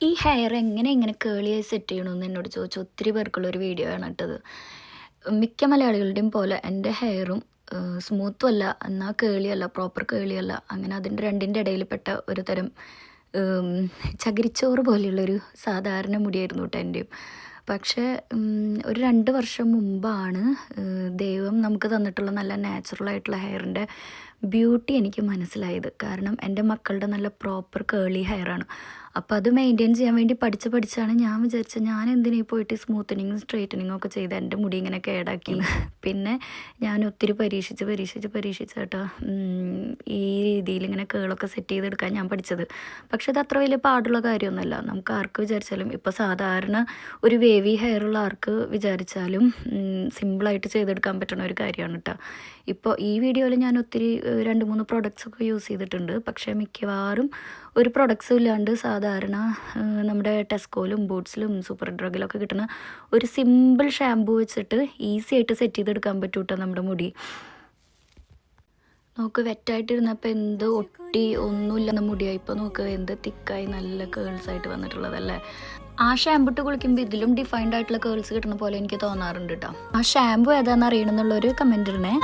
ഈ ഹെയർ എങ്ങനെ കേളിയായി സെറ്റ് ചെയ്യണമെന്ന് എന്നോട് ചോദിച്ച ഒത്തിരി പേർക്കുള്ളൊരു വീഡിയോ ആണ് കേട്ടത്. മിക്ക മലയാളികളുടെയും പോലെ എൻ്റെ ഹെയറും സ്മൂത്തും അല്ല, എന്നാൽ കേളിയല്ല, പ്രോപ്പർ കേളിയല്ല. അങ്ങനെ അതിൻ്റെ രണ്ടിൻ്റെ ഇടയിൽപ്പെട്ട ഒരു തരം ഉം, ചകിരിച്ചോറ് പോലെയുള്ളൊരു സാധാരണ മുടിയായിരുന്നു കേട്ടോ എൻ്റെയും. പക്ഷേ ഒരു 2 വർഷം മുമ്പാണ് ദൈവം നമുക്ക് തന്നിട്ടുള്ള നല്ല നാച്ചുറലായിട്ടുള്ള ഹെയറിൻ്റെ ബ്യൂട്ടി എനിക്ക് മനസ്സിലായത്. കാരണം എൻ്റെ മക്കളുടെ നല്ല പ്രോപ്പർ കേളി ഹെയറാണ്. അപ്പോൾ അത് മെയിൻറ്റെയിൻ ചെയ്യാൻ വേണ്ടി പഠിച്ചാണ് ഞാൻ വിചാരിച്ചത് ഞാൻ എന്തിനാ പോയിട്ട് സ്മൂത്തനിങ്ങും സ്ട്രെയിറ്റനിങ്ങും ഒക്കെ ചെയ്ത് എൻ്റെ മുടി ഇങ്ങനെ കേടാക്കി. പിന്നെ ഞാൻ ഒത്തിരി പരീക്ഷിച്ച് കേട്ടോ ഈ രീതിയിൽ ഇങ്ങനെ കേളൊക്കെ സെറ്റ് ചെയ്തെടുക്കാൻ ഞാൻ പഠിച്ചത്. പക്ഷെ അത് അത്ര വലിയ പാടുള്ള കാര്യമൊന്നുമല്ല. നമുക്ക് ആർക്ക് വിചാരിച്ചാലും ഇപ്പോൾ സാധാരണ ഒരു വേവി ഹെയറുള്ള ആർക്ക് വിചാരിച്ചാലും സിമ്പിളായിട്ട് ചെയ്തെടുക്കാൻ പറ്റുന്ന ഒരു കാര്യമാണ് കേട്ടോ. ഇപ്പോൾ ഈ വീഡിയോയിൽ ഞാൻ ഒത്തിരി 2-3 പ്രൊഡക്ട്സൊക്കെ യൂസ് ചെയ്തിട്ടുണ്ട്. പക്ഷേ മിക്കവാറും ഒരു പ്രൊഡക്ട്സും ഇല്ലാണ്ട് സാധാരണ നമ്മുടെ ടെസ്കോയിലും ബൂട്ട്സിലും സൂപ്പർ ഡ്രഗിലൊക്കെ കിട്ടുന്ന ഒരു സിമ്പിൾ ഷാമ്പൂ വെച്ചിട്ട് ഈസി ആയിട്ട് സെറ്റ് ചെയ്തെടുക്കാൻ പറ്റും കേട്ടോ നമ്മുടെ മുടി. നോക്ക്, വെറ്റായിട്ടിരുന്നപ്പോൾ എന്ത് ഒട്ടി ഒന്നുമില്ലെന്ന മുടിയായി. ഇപ്പോൾ നോക്ക് എന്ത് തിക്കായി നല്ല കേൾസായിട്ട് വന്നിട്ടുള്ളതല്ലേ. ആ ഷാമ്പു ഇട്ട് കുളിക്കുമ്പോൾ ഇതിലും ഡിഫൈൻഡ് ആയിട്ടുള്ള കേൾസ് കിട്ടുന്ന പോലെ എനിക്ക് തോന്നാറുണ്ട് കേട്ടോ. ആ ഷാമ്പു ഏതാണെന്ന് അറിയണമെന്നുള്ളൊരു കമൻറ്റ് ഇടണേ.